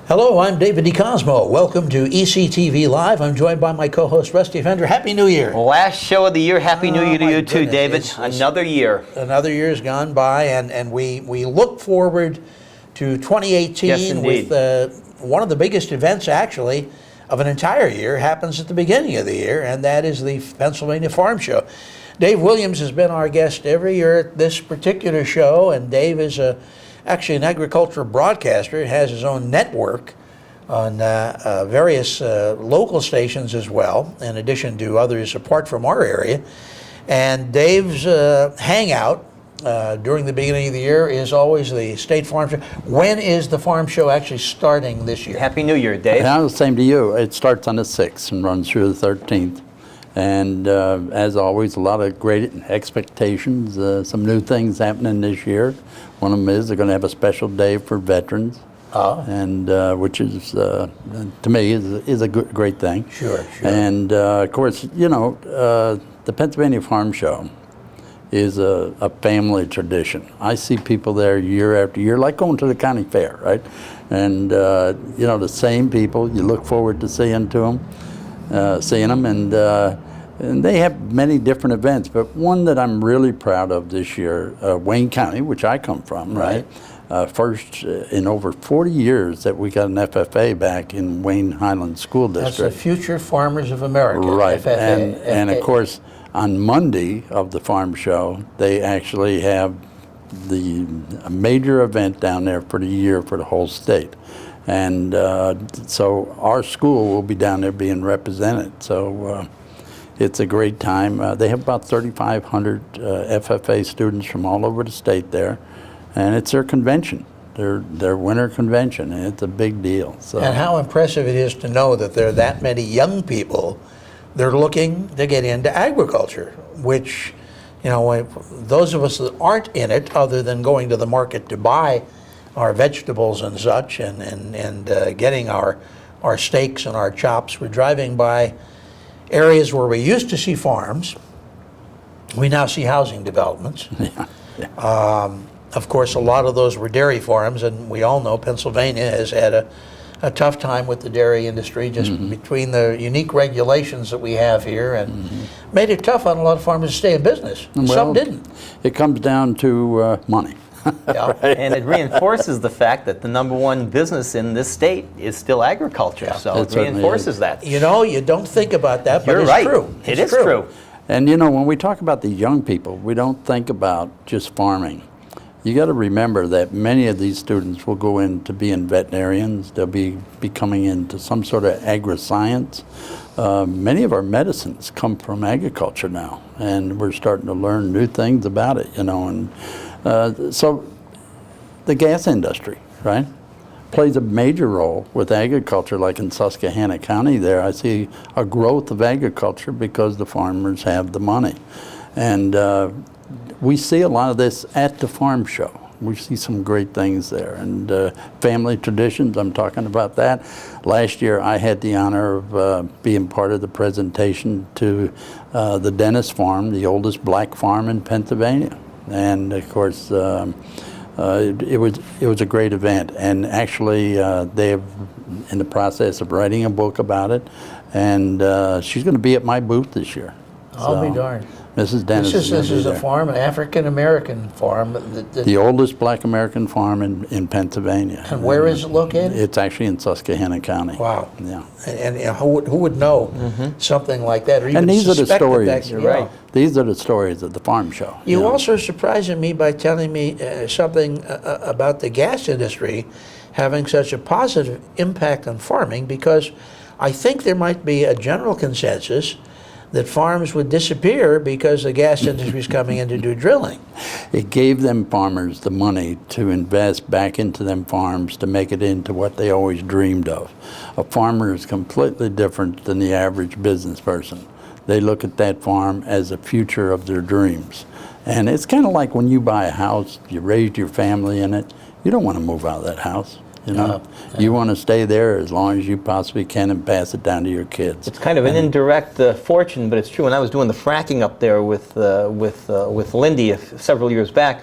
Hello, I'm David DeCosmo. Welcome to ECTV Live. I'm joined by my co-host, Rusty Fender. Happy New Year. Last show of the year. Happy New Year to you too, David. It's another year. Another year's gone by, and we look forward to 2018 Yes, with one of the biggest events, actually, of an entire year happens at the beginning of the year, and that is the Pennsylvania Farm Show. Dave Williams has been our guest every year at this particular show, and Dave is actually an agricultural broadcaster. He has his own network on various local stations as well, in addition to others apart from our area. And Dave's hangout during the beginning of the year is always the State Farm Show. When is the Farm Show actually starting this year? Happy New Year, Dave. Yeah, the same to you. It starts on the 6th and runs through the 13th. And as always, a lot of great expectations, some new things happening this year. One of them is they're going to have a special day for veterans, and which is, to me, is a great thing. Sure. And of course, you know, the Pennsylvania Farm Show is a family tradition. I see people there year after year, like going to the county fair, right? And you know, the same people. You look forward to seeing them, and they have many different events, but one that I'm really proud of this year, Wayne County, which I come from, right? First in over 40 years that we got an FFA back in Wayne Highlands School District. That's the Future Farmers of America. Right, FFA. and of course, on Monday of the Farm Show, they actually have a major event down there for the year for the whole state. And so our school will be down there being represented. So it's a great time. They have about 3,500 FFA students from all over the state there, and it's their convention, their winter convention, and it's a big deal. So. And how impressive it is to know that there are that many young people that are looking to get into agriculture, which, you know, those of us that aren't in it, other than going to the market to buy our vegetables and such, and getting our steaks and our chops, we're driving by areas where we used to see farms. We now see housing developments. Of course, a lot of those were dairy farms, and we all know Pennsylvania has had a tough time with the dairy industry, just between the unique regulations that we have here, and made it tough on a lot of farmers to stay in business. Well, some didn't. It comes down to money. Yeah. Right. And it reinforces the fact that the #1 business in this state is still agriculture. So it reinforces that. You know, you don't think about that, but You're it's right. true. It is true. And you know, when we talk about the young people, we don't think about just farming. You got to remember that many of these students will go into being veterinarians. They'll be coming into some sort of agri-science. Many of our medicines come from agriculture now, and we're starting to learn new things about it, you know. And so the gas industry, right, plays a major role with agriculture. Like in Susquehanna County there, I see a growth of agriculture because the farmers have the money. And we see a lot of this at the Farm Show. We see some great things there. And family traditions, I'm talking about that. Last year I had the honor of being part of the presentation to the Dennis Farm, the oldest black farm in Pennsylvania. And of course, it was a great event. And actually, they're in the process of writing a book about it. And she's going to be at my booth this year. I'll be darned. Mrs. Dennis. This is a farm, an African-American farm. The oldest black American farm in Pennsylvania. And where is it located? It's actually in Susquehanna County. Wow. Yeah. And who would know something like that, or even And these are the suspect stories. that You're right. These are the stories of the Farm Show. You know. also surprising me by telling me something about the gas industry having such a positive impact on farming, because I think there might be a general consensus that farms would disappear because the gas industry is coming in to do drilling. It gave them farmers the money to invest back into them farms to make it into what they always dreamed of. A farmer is completely different than the average business person. They look at that farm as a future of their dreams. And it's kind of like when you buy a house, you raised your family in it, you don't want to move out of that house. You know, you want to stay there as long as you possibly can and pass it down to your kids. It's kind of an indirect fortune, but it's true. When I was doing the fracking up there with Lindy several years back,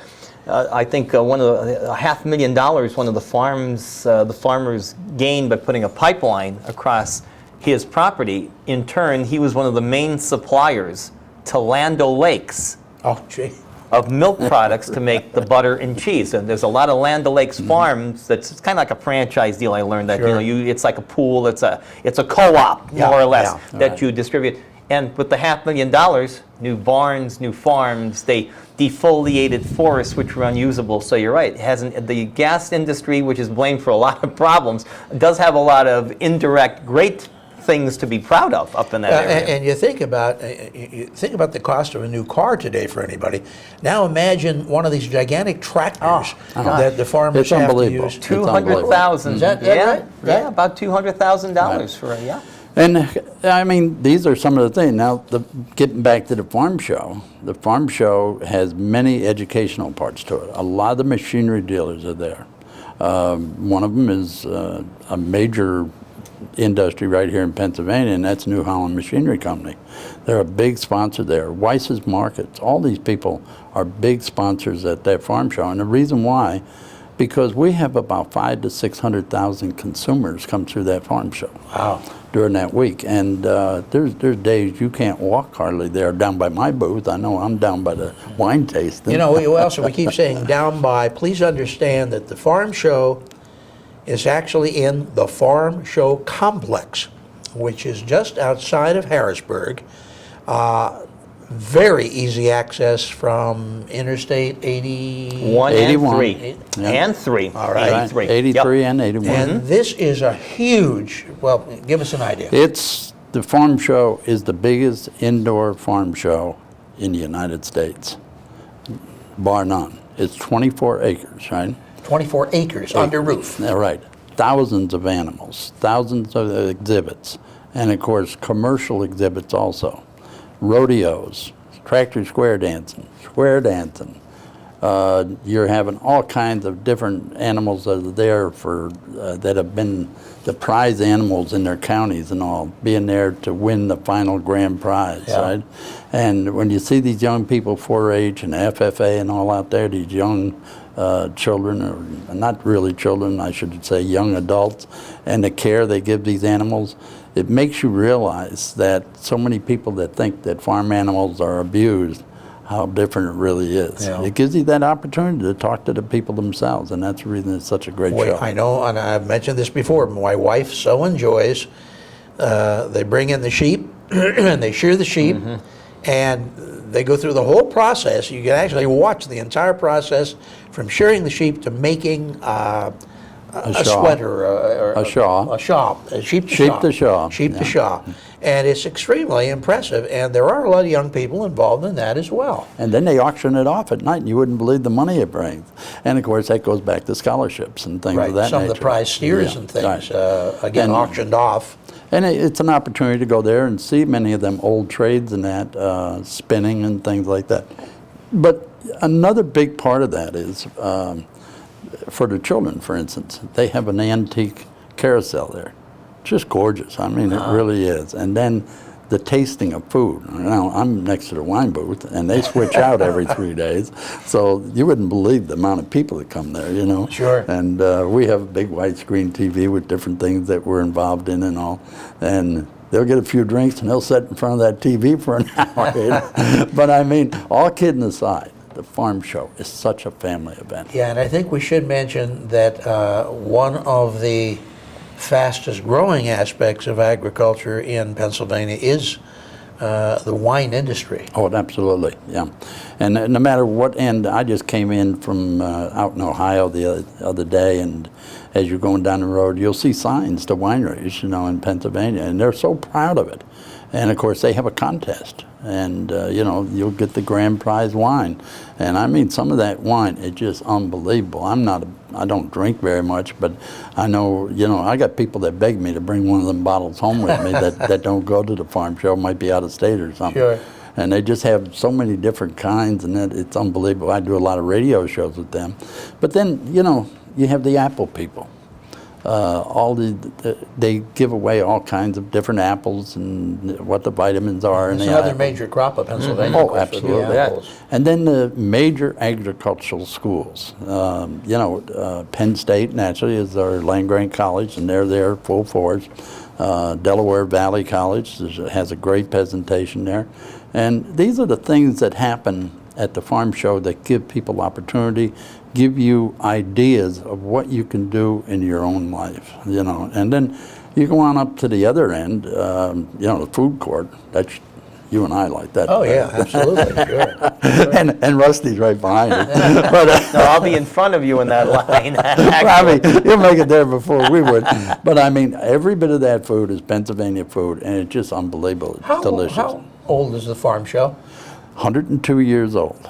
I think one of the $500,000 one of the farmers gained by putting a pipeline across his property. In turn, he was one of the main suppliers to Land O'Lakes Oh, gee. of milk products to make the butter and cheese. And there's a lot of Land O'Lakes farms that's kind of like a franchise deal. I learned that Sure. it's like a pool. It's a co-op Yeah, more or less yeah. that you distribute. And with the $500,000, new barns, new farms, they defoliated forests which were unusable. So you're right. It hasn't the gas industry, which is blamed for a lot of problems, does have a lot of indirect great things to be proud of up in that area. And you think about the cost of a new car today for anybody. Now imagine one of these gigantic tractors that the farmers It's have to unbelievable. use. 200,000. Is that yeah, right? Yeah, about $200,000 for yeah. And I mean, these are some of the things. Now, getting back to the farm show has many educational parts to it. A lot of the machinery dealers are there. One of them is a major industry right here in Pennsylvania, and that's New Holland Machinery Company. They're a big sponsor there. Weiss's Markets, all these people are big sponsors at that farm show. And the reason why, because we have about 500,000 to 600,000 consumers come through that farm show. Wow. During that week, and there's days you can't walk hardly there down by my booth. I know I'm down by the wine tasting. You know, we keep saying down by. Please understand that the farm show is actually in the Farm Show Complex, which is just outside of Harrisburg. Very easy access from Interstate 1 81. and 3. Yeah. And 3. All right. 83. 83 Yep. and 81. And this is a huge, well, give us an idea. The farm show is the biggest indoor farm show in the United States, bar none. It's 24 acres, right? 24 acres under roof. Yeah, right. Thousands of animals, thousands of exhibits, and of course commercial exhibits also. Rodeos, tractor square dancing. You're having all kinds of different animals that are there for that have been the prize animals in their counties and all, being there to win the final grand prize, right? And when you see these young people, 4-H and FFA and all out there, these young children, or not really children, I should say young adults, and the care they give these animals, it makes you realize that so many people that think that farm animals are abused, how different it really is. Yeah. It gives you that opportunity to talk to the people themselves, and that's the reason it's such a great show. I know, and I've mentioned this before, my wife so enjoys, they bring in the sheep, and they shear the sheep, and they go through the whole process. You can actually watch the entire process from shearing the sheep to making a shawl. sweater, or A shawl. a shawl, a sheep to Sheep shawl. to shawl, Sheep to yeah. shawl. And it's extremely impressive, and there are a lot of young people involved in that as well. And then they auction it off at night, and you wouldn't believe the money it brings. And of course, that goes back to scholarships and things of that Some nature. of the prize steers Yeah, and things, right. again, And- auctioned off. And it's an opportunity to go there and see many of them old trades and that, spinning and things like that. But another big part of that is, for the children, for instance, they have an antique carousel there. Just gorgeous. I mean, it really is. And then the tasting of food. Now, I'm next to the wine booth, and they switch out every 3 days. So you wouldn't believe the amount of people that come there, you know. Sure. And we have a big widescreen TV with different things that we're involved in and all. And they'll get a few drinks, and they'll sit in front of that TV for an hour. You know? But I mean, all kidding aside, the farm show is such a family event. Yeah, and I think we should mention that one of the fastest growing aspects of agriculture in Pennsylvania is the wine industry. Oh, absolutely, yeah. And no matter what end, I just came in from out in Ohio the other day, and as you're going down the road, you'll see signs to wineries, you know, in Pennsylvania, and they're so proud of it. And of course, they have a contest, and you know, you'll get the grand prize wine. And I mean, some of that wine is just unbelievable. I don't drink very much, but I know, you know, I got people that beg me to bring one of them bottles home with me that don't go to the farm show, might be out of state or something. Sure. And they just have so many different kinds, and it's unbelievable. I do a lot of radio shows with them. But then, you know, you have the apple people. They give away all kinds of different apples and what the vitamins are. It's in the another apple. major crop of Pennsylvania. Oh, of course, would be absolutely. apples. And then the major agricultural schools. Penn State, naturally, is our land-grant college, and they're there full force. Delaware Valley College has a great presentation there. And these are the things that happen at the farm show that give people opportunity, give you ideas of what you can do in your own life, And then you go on up to the other end, the food court. That's you and I like that. Oh, yeah, absolutely, sure. and Rusty's right behind it. But, No, I'll be in front of you in that line. I mean, you'll make it there before we would. But I mean, every bit of that food is Pennsylvania food, and it's just unbelievable. It's delicious. How old is the farm show? 102 years old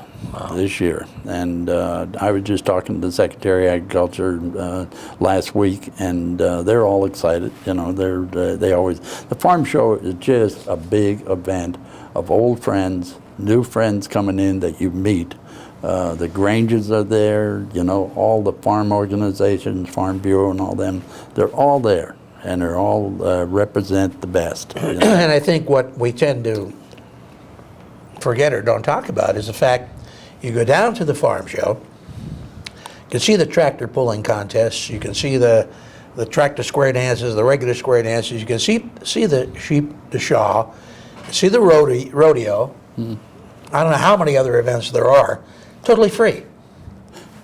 this year. And I was just talking to the Secretary of Agriculture last week, and they're all excited. They always, the farm show is just a big event of old friends, new friends coming in that you meet. The Granges are there, all the farm organizations, Farm Bureau and all them, they're all there, and they're all represent the best. And I think what we tend to forget or don't talk about is the fact you go down to the farm show, you can see the tractor pulling contests, you can see the tractor square dances, the regular square dances, you can see the sheep to Shaw, see the rodeo. I don't know how many other events there are, totally free.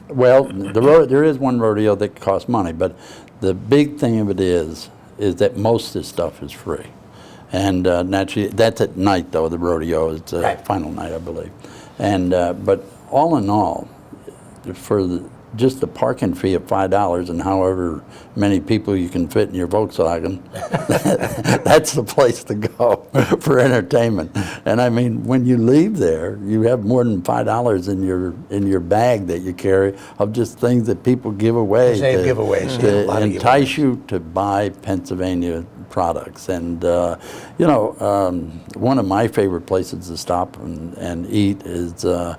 Well, there is one rodeo that costs money, but the big thing of it is that most of this stuff is free. And naturally, that's at night, though. The rodeo is the Right. final night, I believe. And but all in all, for just the parking fee of $5 and however many people you can fit in your Volkswagen, that's the place to go for entertainment. And I mean, when you leave there, you have more than $5 in your bag that you carry of just things that people give away They have giveaways, yeah, a lot to of entice giveaways. you to buy Pennsylvania products. And one of my favorite places to stop and eat is the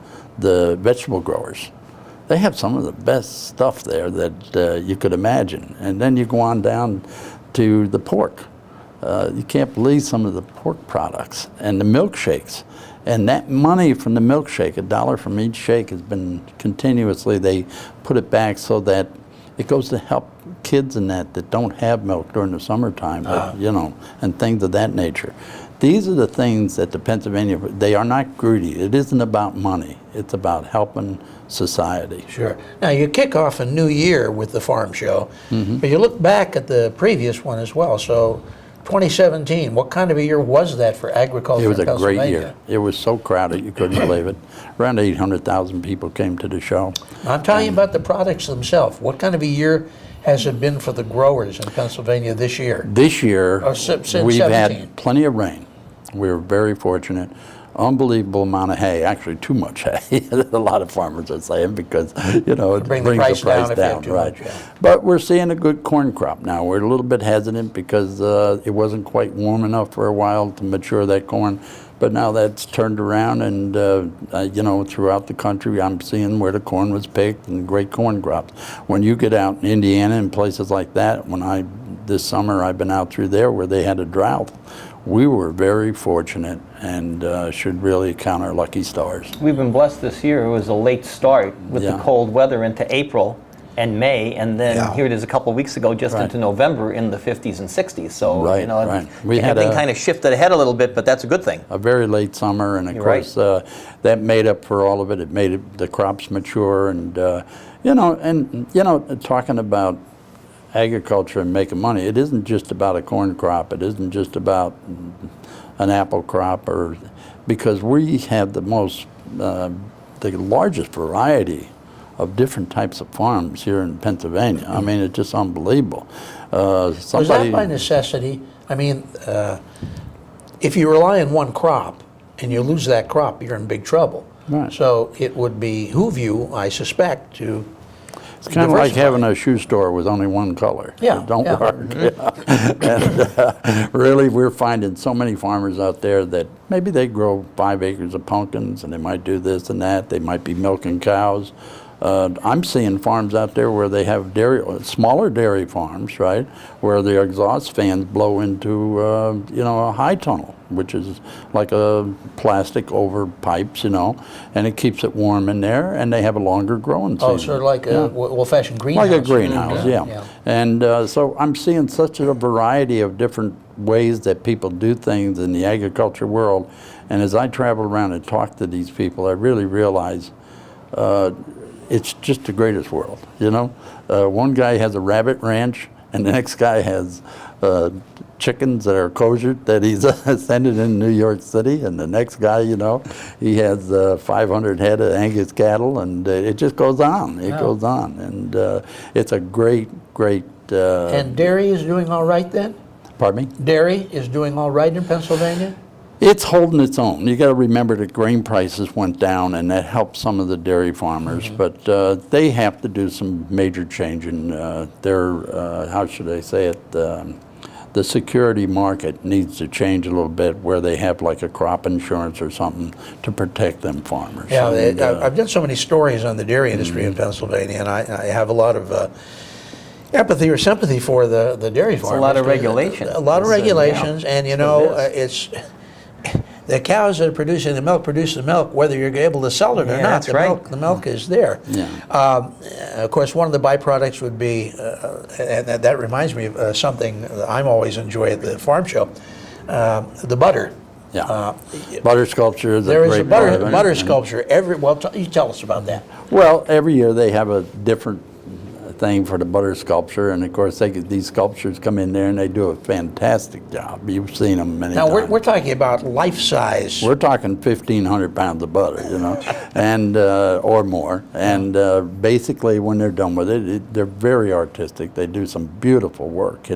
vegetable growers. They have some of the best stuff there that you could imagine. And then you go on down to the pork. You can't believe some of the pork products and the milkshakes. And that money from the milkshake, $1 from each shake, has been continuously, they put it back so that it goes to help kids in that don't have milk during the summertime, but, and things of that nature. These are the things that the Pennsylvania, they are not greedy. It isn't about money. It's about helping society. Sure. Now, you kick off a new year with the farm show, but you look back at the previous one as well. So 2017, what kind of a year was that for agriculture It was in a Pennsylvania? great year. It was so crowded, you couldn't believe it. Around 800,000 people came to the show. I'm talking about the products themselves. What kind of a year has it been for the growers in Pennsylvania this year? This year, Oh, since we've 17. had plenty of rain. We were very fortunate. Unbelievable amount of hay, actually too much hay. A lot of farmers are saying because, it Bring the brings price the price down if you have down, too right. much, yeah. But we're seeing a good corn crop now. We're a little bit hesitant because it wasn't quite warm enough for a while to mature that corn. But now that's turned around, and throughout the country, I'm seeing where the corn was picked and great corn crops. When you get out in Indiana and places like that, this summer I've been out through there where they had a drought. We were very fortunate and should really count our lucky stars. We've been blessed this year. It was a late start with the Yeah. cold weather into April and May, and then Yeah. here it is a couple of weeks ago, just Right. into November in the 50s and 60s. So, Right, right. We had everything a- kind of shifted ahead a little bit, but that's a good thing. A very late summer, and of You're course that made up for all of it. It made the crops mature, and talking about agriculture and making money, it isn't just about a corn crop. It isn't just about an apple crop, because we have the largest variety of different types of farms here in Pennsylvania. I mean, it's just unbelievable. Was that by necessity? I mean, if you rely on one crop and you lose that crop, you're in big trouble. Right. So it would behoove you, I suspect, to It's kind of like diversify. having a shoe store with only one color. Yeah, It don't yeah. work. And really, we're finding so many farmers out there that maybe they grow 5 acres of pumpkins, and they might do this and that. They might be milking cows. I'm seeing farms out there where they have smaller dairy farms, right, where the exhaust fans blow into, a high tunnel, which is like a plastic over pipes, and it keeps it warm in there, and they have a longer growing season. Oh, sort of like a old-fashioned greenhouse. Like a greenhouse, yeah. And so I'm seeing such a variety of different ways that people do things in the agriculture world. And as I travel around and talk to these people, I really realize it's just the greatest world, One guy has a rabbit ranch, and the next guy has chickens that are kosher that he's sending in New York City, and the next guy, he has 500 head of Angus cattle, and it just goes on. It goes on, and it's a great. And dairy is doing all right then? Pardon me? Dairy is doing all right in Pennsylvania? It's holding its own. You got to remember that grain prices went down, and that helped some of the dairy farmers. But they have to do some major change in their, how should I say it, the security market needs to change a little bit, where they have like a crop insurance or something to protect them farmers. Yeah, I've done so many stories on the dairy industry in Pennsylvania, and I have a lot of empathy or sympathy for the dairy farmers. A lot of regulations. A lot of regulations, and it's the cows that are producing the milk produce the milk, whether you're able to sell it or not. That's The milk is there. Yeah. Of course, one of the byproducts would be, and that reminds me of something that I'm always enjoy at the farm show, the butter. Yeah. Butter sculpture is There a is great a butter, part of it. butter sculpture. You tell us about that. Well, every year they have a different thing for the butter sculpture, and of course these sculptures come in there and they do a fantastic job. You've seen them many times. Now we're talking about life size. We're talking 1,500 pounds of butter, and or more. And basically, when they're done with it, they're very artistic. They do some beautiful work,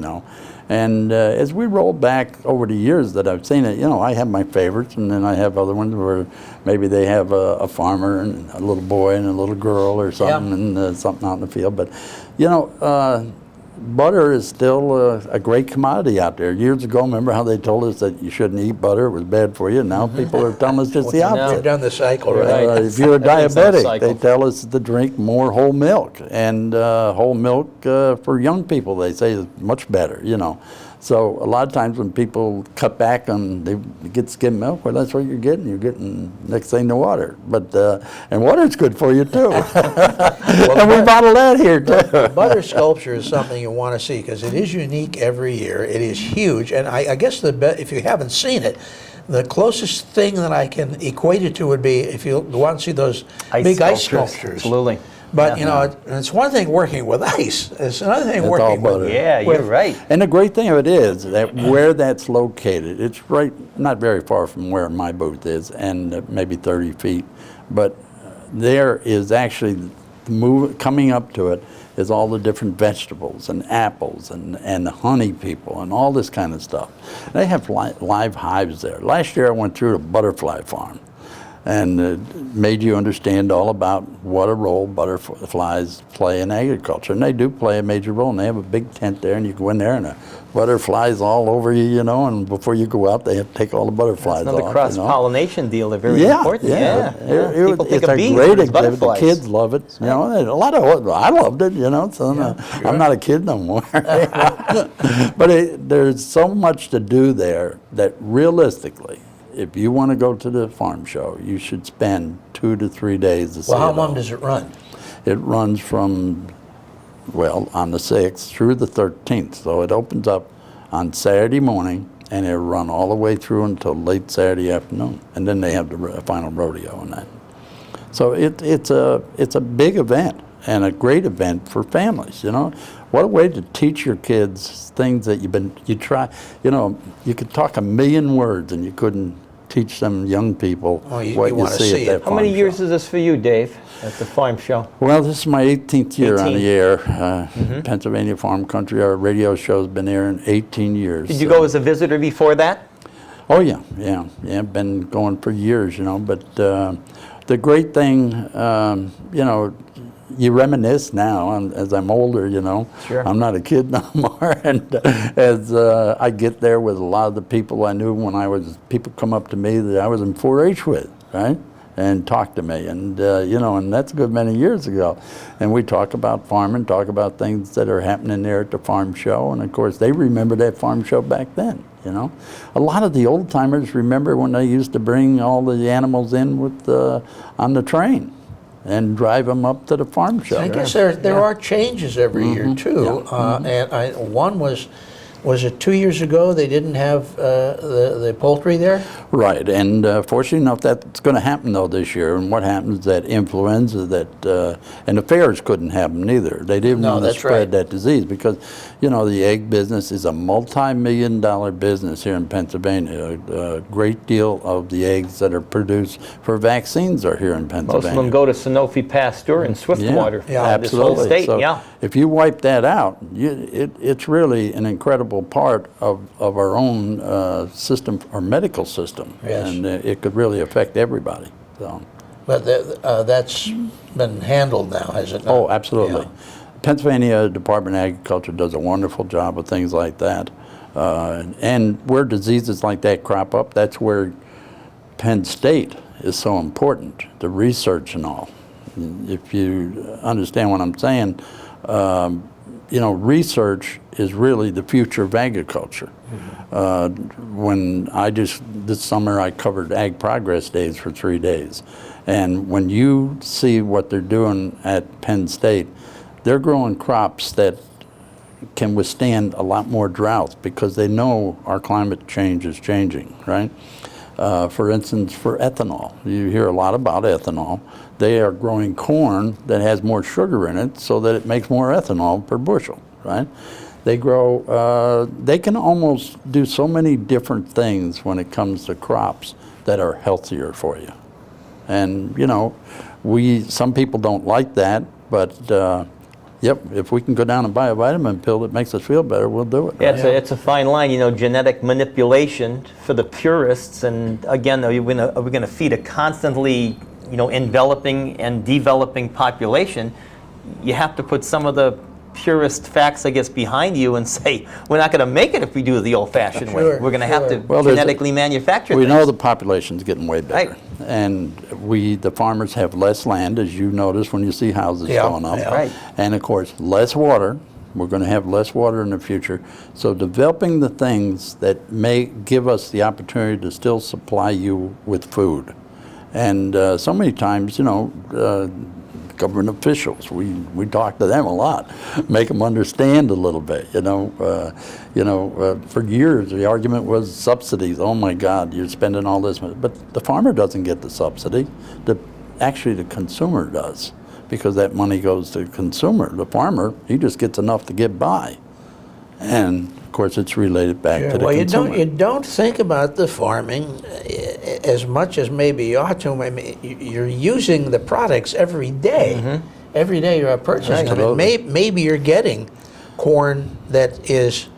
And as we roll back over the years that I've seen it, I have my favorites, and then I have other ones where maybe they have a farmer and a little boy and a little girl or something, and something out in the field. But, butter is still a great commodity out there. Years ago, remember how they told us that you shouldn't eat butter, it was bad for you? Now people are telling us just the opposite. We've done the cycle, right? If you're a Everything's on a diabetic, cycle. they tell us to drink more whole milk. And whole milk for young people, they say, is much better, So a lot of times when people cut back on, they get skim milk, well, that's what you're getting. You're getting, next thing, the water. But and water's good for you, too. And we bottle that here, too. Butter sculpture is something you want to see because it is unique every year. It is huge, and I guess if you haven't seen it, the closest thing that I can equate it to would be if you go out and see those big ice sculptures. Absolutely. But it's one thing working with ice. It's another thing It's working all butter. with. Yeah, you're right. And the great thing of it is that where that's located, it's right, not very far from where my booth is, and maybe 30 feet. But there is actually, coming up to it is all the different vegetables and apples and honey people and all this kind of stuff. They have live hives there. Last year I went through a butterfly farm, and made you understand all about what a role butterflies play in agriculture. And they do play a major role, and they have a big tent there, and you go in there, and the butterflies all over you, and before you go out, they have to take all the butterflies Another off. cross-pollination deal. They're very important. People think It's of a bees great as exhibit. The butterflies. kids love it. A lot of I loved it. So I'm not a kid no more. But there's so much to do there that realistically, if you want to go to the farm show, you should spend 2 to 3 days to see it Well, how all. long does it run? It runs from, on the 6th through the 13th. So it opens up on Saturday morning, and it'll run all the way through until late Saturday afternoon. And then they have the final rodeo on that. So it's a big event, and a great event for families, What a way to teach your kids things that you try. You could talk 1,000,000 words, and you couldn't teach them young people Well, you what you wanna see see at that it. How many farm years show. is this for you, Dave, at the farm show? Well, this is my 18th year on 18. the air. Pennsylvania Farm Country, our radio show's been airing 18 years. Did you go as a visitor before that? Oh, yeah. Been going for years, But the great thing, you reminisce now as I'm older, Sure. I'm not a kid no more. And as I get there with a lot of the people I knew when people come up to me that I was in 4-H with, right? and talk to me. And, and that's a good many years ago. And we talk about farming, talk about things that are happening there at the farm show. And, of course, they remember that farm show back then, A lot of the old timers remember when they used to bring all the animals in on the train and drive them up to the farm show. I guess there are changes every year, too. And one was it 2 years ago they didn't have the poultry there? Right, and fortunately enough, that's going to happen though this year. And what happens is that influenza, and the fairs couldn't have them neither. They didn't want to spread that disease because, the egg business is a multi-million-dollar business here in Pennsylvania. A great deal of the eggs that are produced for vaccines are here in Pennsylvania. Most of them go to Sanofi Pasteur and Swiftwater. Absolutely. This whole state, so if you wipe that out, it's really an incredible part of our own system, our medical system, and it could really affect everybody. So. But that's been handled now, has it not? Oh, absolutely. Pennsylvania Department of Agriculture does a wonderful job of things like that. And where diseases like that crop up, that's where Penn State is so important, the research and all. If you understand what I'm saying, research is really the future of agriculture. This summer I covered Ag Progress Days for 3 days. And when you see what they're doing at Penn State, they're growing crops that can withstand a lot more droughts because they know our climate change is changing, right? For instance, for ethanol, you hear a lot about ethanol. They are growing corn that has more sugar in it so that it makes more ethanol per bushel, right? They can almost do so many different things when it comes to crops that are healthier for you. And, some people don't like that, but if we can go down and buy a vitamin pill that makes us feel better, we'll do it. Yeah, it's a fine line, genetic manipulation for the purists. And again, are we going to feed a constantly, enveloping and developing population? You have to put some of the purist facts, I guess, behind you and say, we're not going to make it if we do it the old-fashioned way. We're going to have to genetically manufacture We things. know the population's getting way bigger. Right. And the farmers have less land, as you notice when you see houses going up. Right. And, of course, less water. We're going to have less water in the future. So developing the things that may give us the opportunity to still supply you with food. And so many times, government officials, we talk to them a lot, make them understand a little bit. For years the argument was subsidies. Oh my God, you're spending all this money, but the farmer doesn't get the subsidy. Actually, the consumer does, because that money goes to the consumer. The farmer, he just gets enough to get by, and of course it's related back to the consumer. You don't think about the farming as much as maybe you ought to. I mean, you're using the products every day. Mm-hmm. Every day you're purchasing them. Maybe you're getting corn that is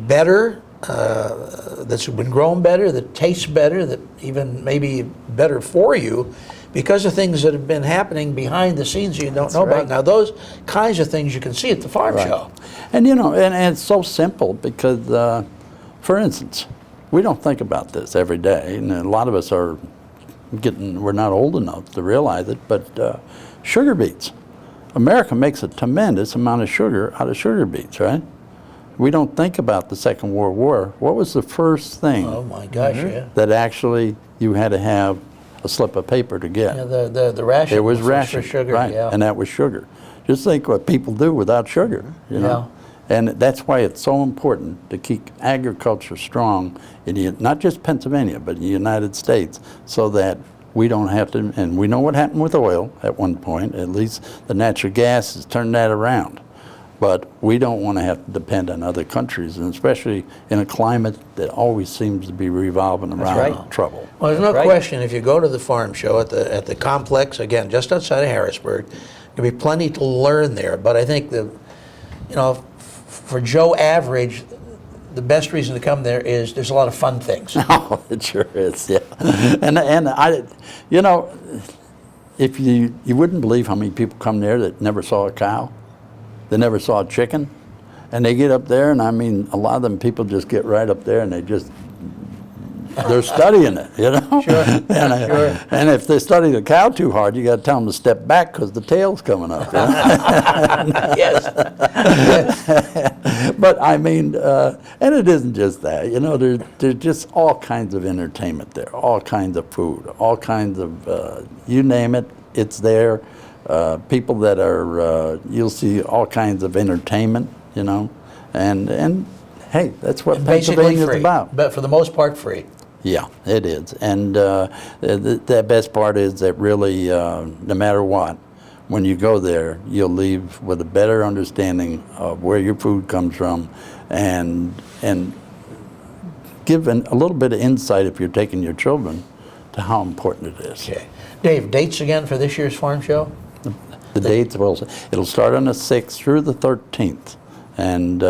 better, that's been grown better, that tastes better, that even maybe better for you, because of things that have been happening behind the scenes you don't know about. Now, those kinds of things you can see at the farm show. And and it's so simple because, for instance, we don't think about this every day, and a lot of us we're not old enough to realize it, but sugar beets. America makes a tremendous amount of sugar out of sugar beets, right? We don't think about the Second World War. What was the first thing that actually you had to have a slip of paper to get? Yeah, the ration. It was ration, for sugar, right? And that was sugar. Just think what people do without sugar, And that's why it's so important to keep agriculture strong in not just Pennsylvania, but in the United States, so that we don't have to, and we know what happened with oil at one point, at least the natural gas has turned that around. But we don't want to have to depend on other countries, and especially in a climate that always seems to be revolving around trouble. Well, there's no question, if you go to the farm show at the complex, again, just outside of Harrisburg, there'll be plenty to learn there. But I think for Joe Average, the best reason to come there is there's a lot of fun things. Oh, it sure is, yeah. And I, if you wouldn't believe how many people come there that never saw a cow, they never saw a chicken, and they get up there, and I mean, a lot of them people just get right up there and they just they're studying it, you know? Sure, And if they study the cow too hard, you got to tell them to step back because the tail's coming up. You know? Yes. But I mean, and it isn't just that, you know, there's just all kinds of entertainment there, all kinds of food, all kinds of, you name it, it's there. People that are, you'll see all kinds of entertainment, you know, and hey, that's what Basically Pennsylvania's free, about. but for the most part free. Yeah, it is. And the best part is that really, no matter what, when you go there, you'll leave with a better understanding of where your food comes from and give a little bit of insight if you're taking your children to how important it is. Okay. Dave, dates again for this year's farm show? The dates, well, it'll start on the 6th through the 13th. And,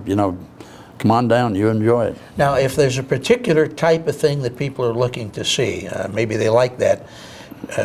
you know, come on down, you enjoy it. Now, if there's a particular type of thing that people are looking to see, maybe they like that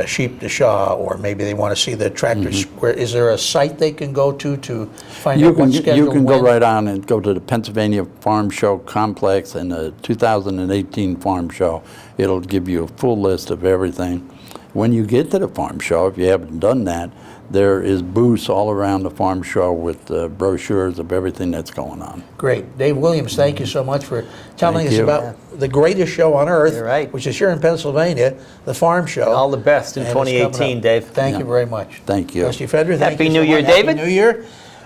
sheep to Shaw, or maybe they want to see the tractors. Is there a site they can go to find out what's scheduled? You can go when? right on and go to the Pennsylvania Farm Show Complex and the 2018 Farm Show. It'll give you a full list of everything. When you get to the farm show, if you haven't done that, there is booths all around the farm show with brochures of everything that's going on. Great. Dave Williams, thank you so much for telling Thank us you. about the greatest show on earth, You're right. which is here in Pennsylvania, the farm show. All the best in And it's coming 2018, up. Dave. Thank Yeah. you very much. Thank you. Trustee Federer, thank Happy you so New Year, much. David. Happy New Year.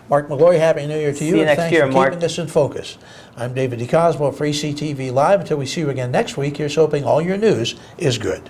Mark McGlory, Happy New Year to you. you and next thanks year, for Mark. keeping us in focus. I'm David DeCosmo for ECTV Live. Until we see you again next week, here's hoping all your news is good.